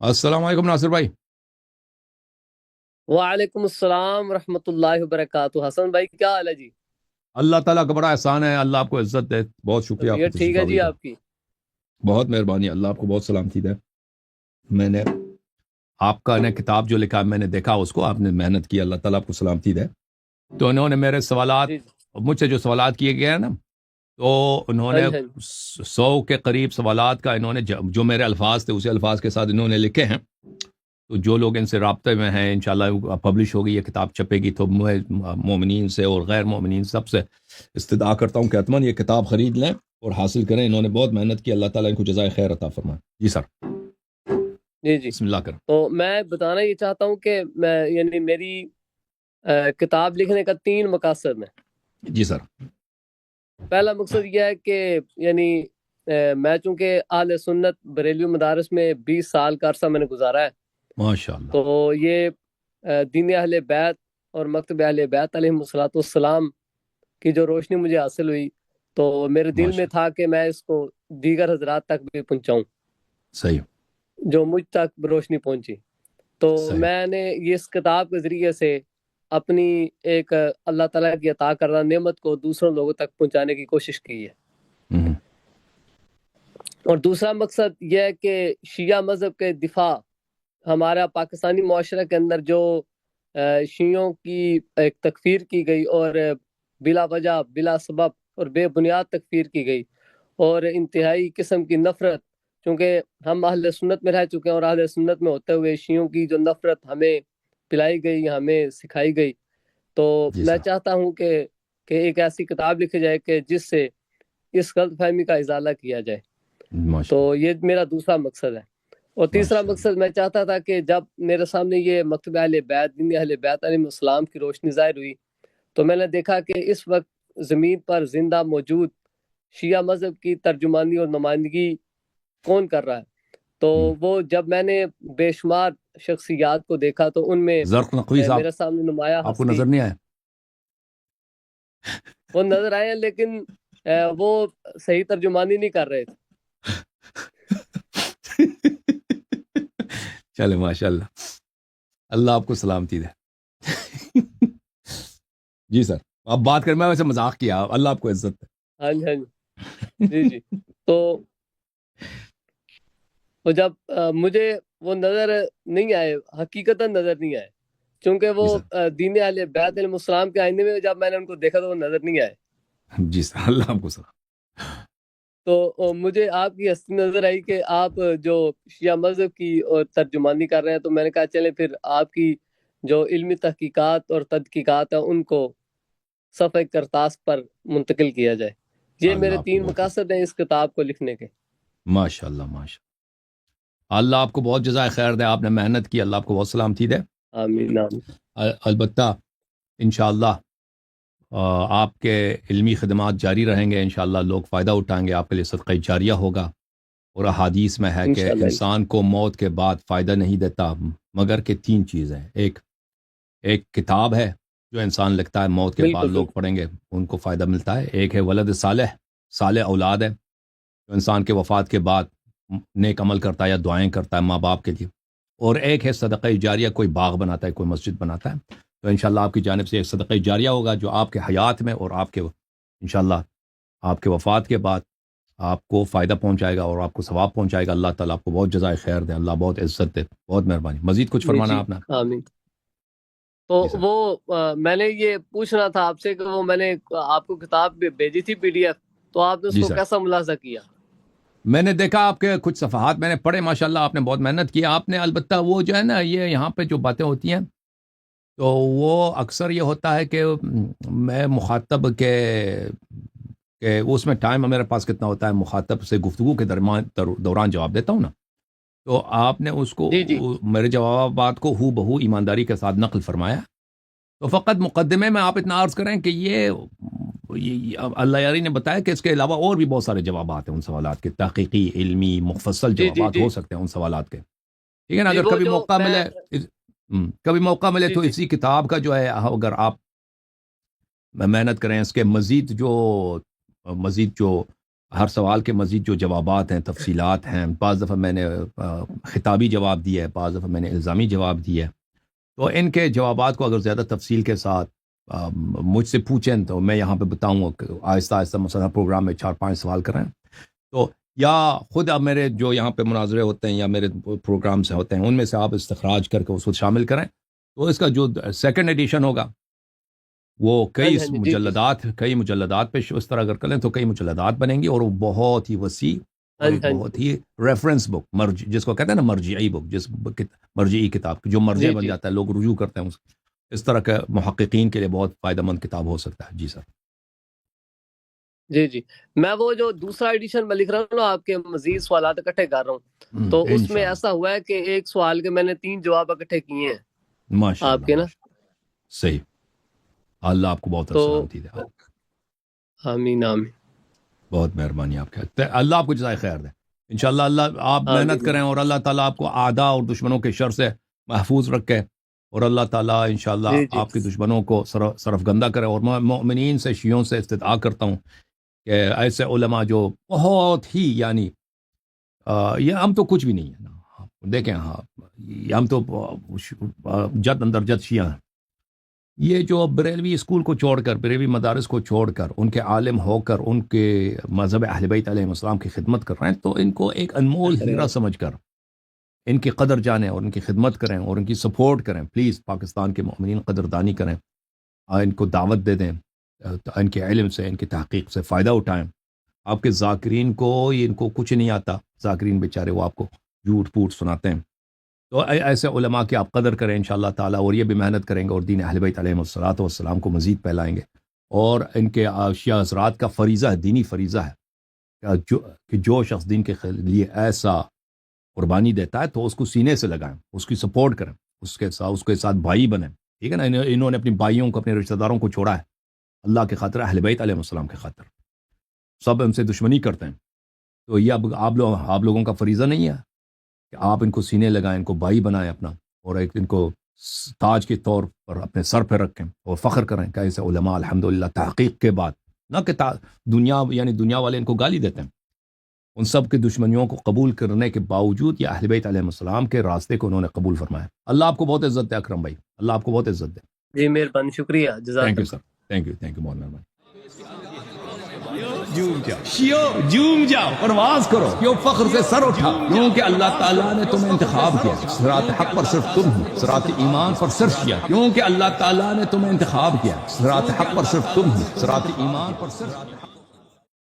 السلام علیکم ناصر بھائی. وعلیکم السلام ورحمۃ اللہ وبرکاتہ. حسن بھائی کیا حال ہے جی؟ اللہ تعالیٰ کا بڑا احسان ہے, اللہ آپ کو عزت دے. بہت شکریہ آپ کی طبیعت ٹھیک تشریف ہے آوری جی کا. آپ کی؟ بہت مہربانی, اللہ آپ کو بہت سلامتی دے. میں نے آپ کا نے کتاب جو لکھا میں نے دیکھا اس کو, آپ نے محنت کی, اللہ تعالیٰ آپ کو سلامتی دے. تو انہوں نے میرے سوالات, جی جی. مجھ سے جو سوالات کیے گئے ہیں نا, تو انہوں ہاں نے جی ہاں جی 100 کے قریب سوالات کا انہوں نے جو میرے الفاظ تھے اسی الفاظ کے ساتھ انہوں نے لکھے ہیں. تو جو لوگ ان سے رابطے میں ہیں, انشاءاللہ پبلش ہوگی, یہ کتاب چھپے گی, تو میں مومنین سے اور غیر مومنین سب سے استدعا کرتا ہوں کہ اتمن یہ کتاب خرید لیں اور حاصل کریں. انہوں نے بہت محنت کی, اللہ تعالیٰ ان کو جزائے خیر عطا فرمائے. جی سر, جی جی. بسم اللہ کریں. تو میں بتانا یہ چاہتا ہوں کہ میں یعنی میری کتاب لکھنے کا 3 مقاصد ہیں. جی سر. پہلا مقصد یہ ہے کہ یعنی میں چونکہ اہل سنت بریلوی مدارس میں 20 سال کا عرصہ میں نے گزارا ہے, ماشاء اللہ. تو یہ دین اہل بیت اور مکتب اہل بیت علیہ الصلوۃ والسلام کی جو روشنی مجھے حاصل ہوئی, تو میرے دل میں ماشاء تھا کہ میں اس کو دیگر حضرات تک بھی پہنچاؤں صحیح جو مجھ تک روشنی پہنچی. تو صحیح. میں نے یہ اس کتاب کے ذریعے سے اپنی ایک اللہ تعالیٰ کی عطا کردہ نعمت کو دوسروں لوگوں تک پہنچانے کی کوشش کی ہے. ہوں. اور دوسرا مقصد یہ ہے کہ شیعہ مذہب کے دفاع, ہمارا پاکستانی معاشرے کے اندر جو شیعوں کی ایک تکفیر کی گئی اور بلا وجہ بلا سبب اور بے بنیاد تکفیر کی گئی, اور انتہائی قسم کی نفرت, چونکہ ہم اہل سنت میں رہ چکے ہیں اور اہل سنت میں ہوتے ہوئے شیعوں کی جو نفرت ہمیں پلائی گئی, ہمیں سکھائی گئی, تو جی میں سر. چاہتا ہوں کہ ایک ایسی کتاب لکھی جائے کہ جس سے اس غلط فہمی کا ازالہ کیا جائے. ماشاء تو اللہ. یہ میرا دوسرا مقصد ہے. اور تیسرا ماشاء اللہ. مقصد میں چاہتا تھا کہ جب میرے سامنے یہ مکتب اہل بیت, دین اہل بیت علیہ السلام کی روشنی ظاہر ہوئی, تو میں نے دیکھا کہ اس وقت زمین پر زندہ موجود شیعہ مذہب کی ترجمانی اور نمائندگی کون کر رہا ہے. تو وہ جب میں نے بے شمار شخصیات کو دیکھا تو ان میں زرق نقوی صاحب, میرے سامنے نمایاں آپ کو ہستی نظر نہیں آیا؟ وہ نظر آئے ہیں, لیکن وہ صحیح ترجمانی نہیں کر رہے تھے. چلے ماشاء اللہ, اللہ آپ کو سلامتی دے. جی سر, آپ بات کریں, میں ویسے مذاق کیا, اللہ آپ کو عزت دے. ہاں جی ہاں جی. جی جی. تو جب مجھے وہ نظر نہیں آئے, حقیقتاً نظر نہیں آئے, چونکہ جی وہ سر. دین اہل بیت علیہ السلام کے آئینے میں جب میں نے ان کو دیکھا تو وہ نظر نہیں آئے. جی سر, اللہ آپ کو سلام. تو مجھے آپ کی ہستی نظر آئی کہ آپ جو شیعہ مذہب کی ترجمانی کر رہے ہیں, تو میں نے کہا چلیں پھر آپ کی جو علمی تحقیقات اور تحقیقات ہیں ان کو صفحہ کرتاس پر منتقل کیا جائے. یہ اللہ میرے آپ کو 3 بہت عزت. مقاصد ہیں اس کتاب کو لکھنے کے. ماشاء اللہ ماشاء اللہ, اللہ آپ کو بہت جزائے خیر دے, آپ نے محنت کی, اللہ آپ کو بہت سلامتی دے. آمین آمین. البتہ انشاءاللہ آپ کے علمی خدمات جاری رہیں گے, انشاءاللہ لوگ فائدہ اٹھائیں گے, آپ کے لیے صدقہ جاریہ ہوگا. اور احادیث میں ہے کہ انشاءاللہ. انسان کو موت کے بعد فائدہ نہیں دیتا مگر کہ 3 چیزیں. ایک کتاب ہے جو انسان لکھتا ہے, موت کے بعد بالکل لوگ بالکل. پڑھیں گے, ان کو فائدہ ملتا ہے. ایک ہے ولد صالح, صالح اولاد ہے جو انسان کے وفات کے بعد نیک عمل کرتا ہے یا دعائیں کرتا ہے ماں باپ کے لیے. اور ایک ہے صدقہ جاریہ, کوئی باغ بناتا ہے, کوئی مسجد بناتا ہے. تو انشاءاللہ آپ کی جانب سے ایک صدقہ جاریہ ہوگا جو آپ کے حیات میں اور آپ کے انشاءاللہ آپ کے وفات کے بعد آپ کو فائدہ پہنچائے گا اور آپ کو ثواب پہنچائے گا. اللہ تعالیٰ آپ کو بہت جزائے خیر دے, اللہ بہت عزت دے, بہت مہربانی. مزید کچھ جی فرمانا جی آپ نے؟ آمین. تو جی سر. وہ میں نے یہ پوچھنا تھا آپ سے کہ وہ میں نے آپ کو کتاب بھیجی تھی PDF, تو آپ نے اس جی کو سر, کیسا ملاحظہ کیا؟ میں نے دیکھا آپ کے کچھ صفحات میں نے پڑھے, ماشاءاللہ آپ نے بہت محنت کی. آپ نے البتہ وہ جو ہے نا, یہ یہاں پہ جو باتیں ہوتی ہیں تو وہ اکثر یہ ہوتا ہے کہ میں مخاطب کہ اس میں ٹائم میرے پاس کتنا ہوتا ہے, مخاطب سے گفتگو کے دوران جواب دیتا ہوں نا, تو آپ نے اس کو جی جی. میرے جوابات کو ہو بہو ایمانداری کے ساتھ نقل فرمایا. تو فقط مقدمے میں آپ اتنا عرض کریں کہ یہ اللہ یاری نے بتایا کہ اس کے علاوہ اور بھی بہت سارے جوابات ہیں ان سوالات کے, تحقیقی علمی مفصل جی جی جوابات جی ہو سکتے ہیں ان سوالات کے. ٹھیک ہے نا, جی. اگر وہ کبھی جو موقع میں ملے, کبھی موقع ملے جی تو جی اسی کتاب کا جو ہے اگر آپ محنت کریں, اس کے مزید جو ہر سوال کے مزید جو جوابات ہیں، تفصیلات ہیں، بعض دفعہ میں نے خطابی جواب دیا ہے، بعض دفعہ میں نے الزامی جواب دیا ہے، تو ان کے جوابات کو اگر زیادہ تفصیل کے ساتھ مجھ سے پوچھیں تو میں یہاں پہ بتاؤں کہ آہستہ آہستہ مثلا پروگرام میں 4-5 سوال کریں، تو یا خود اب میرے جو یہاں پہ مناظرے ہوتے ہیں یا میرے پروگرام سے ہوتے ہیں ان میں سے آپ استخراج کر کے اس کو شامل کریں، تو اس کا جو سیکنڈ ایڈیشن ہوگا وہ کئی ہاں جی، مجلدات پہ اس طرح اگر کریں تو کئی مجلدات بنیں گی، اور وہ بہت ہی وسیع اور ایک بہت ہی ریفرنس بک، جس کو کہتے ہیں نا مرجعی بک، مرجعی کتاب جو مرجع بن جاتا ہے، لوگ رجوع کرتے ہیں اس طرح کا محققین کے لیے بہت فائدہ مند کتاب ہو سکتا ہے۔ جی سر جی میں وہ جو دوسرا ایڈیشن میں لکھ رہا ہوں نا، آپ کے مزید سوالات اکٹھے کر رہا ہوں، تو اس میں ایسا ہوا ہے کہ ایک سوال کے میں نے 3 جواب اکٹھے کیے ہیں ماشاء آپ کے نا۔ صحیح، اللہ آپ کو بہت سلامتی دے، آمین آمین، بہت مہربانی آپ کے، اللہ آپ کو جزائے خیر دے انشاءاللہ۔ اللہ آپ محنت کریں اور اللہ تعالیٰ آپ کو اعداء اور دشمنوں کے شر سے محفوظ رکھے، اور اللہ تعالیٰ انشاءاللہ آپ کے دشمنوں کو سرفگندہ کرے، اور میں مؤمنین سے، شیعوں سے استدعا کرتا ہوں کہ ایسے علماء جو بہت ہی یعنی یہ ہم تو کچھ بھی نہیں ہے نا، دیکھیں ہاں ہم تو جد اندر جد شیعہ ہیں، یہ جو بریلوی اسکول کو چھوڑ کر، بریلوی مدارس کو چھوڑ کر، ان کے عالم ہو کر ان کے مذہب اہل بیت علیہ السلام کی خدمت کر رہے ہیں، تو ان کو ایک انمول ہیرا سمجھ کر ان کی قدر جانیں اور ان کی خدمت کریں اور ان کی سپورٹ کریں۔ پلیز پاکستان کے مومنین قدردانی کریں، ان کو دعوت دے دیں، ان کے علم سے، ان کی تحقیق سے فائدہ اٹھائیں۔ آپ کے ذاکرین کو ان کو کچھ نہیں آتا، ذاکرین بیچارے وہ آپ کو جھوٹ پوٹ سناتے ہیں، تو ایسے علماء کی آپ قدر کریں انشاءاللہ تعالیٰ، اور یہ بھی محنت کریں گے اور دین اہل بیت علیہ السلام کو مزید پھیلائیں گے، اور ان کے شیعہ حضرات کا فریضہ ہے، دینی فریضہ ہے کہ جو شخص دین کے لیے ایسا قربانی دیتا ہے تو اس کو سینے سے لگائیں، اس کی سپورٹ کریں، اس کے ساتھ بھائی بنیں، ٹھیک ہے نا۔ انہوں نے اپنی بھائیوں کو، اپنے رشتہ داروں کو چھوڑا ہے اللہ کے خاطر، اہل بیت علیہ السلام کے خاطر، سب ان سے دشمنی کرتے ہیں، تو یہ اب آپ لوگوں کا فریضہ نہیں ہے کہ آپ ان کو سینے لگائیں، ان کو بھائی بنائیں اپنا، اور ایک ان کو تاج کے طور پر اپنے سر پہ رکھیں اور فخر کریں کہ ایسے علماء الحمدللہ تحقیق کے بعد، نہ کہ دنیا والے ان کو گالی دیتے ہیں، ان سب کی دشمنیوں کو قبول کرنے کے باوجود یہ اہل بیت علیہ السلام کے راستے کو انہوں نے قبول فرمایا۔ اللہ آپ کو بہت عزت دے اکرم بھائی، اللہ آپ کو بہت عزت دے۔ جی مہربانی، شکریہ، جزاک thank you sir, thank you بہت مہربانی۔ جوم جاؤ، پرواز کرو، کیوں فخر سے سر اٹھا، کیونکہ اللہ تعالیٰ نے تمہیں انتخاب کیا، صراط حق پر صرف تم ہو، صراط ایمان پر صرف شیعہ، کیونکہ اللہ تعالیٰ نے تمہیں انتخاب کیا، صراط حق پر صرف تم ہو، صراط ایمان پر صرف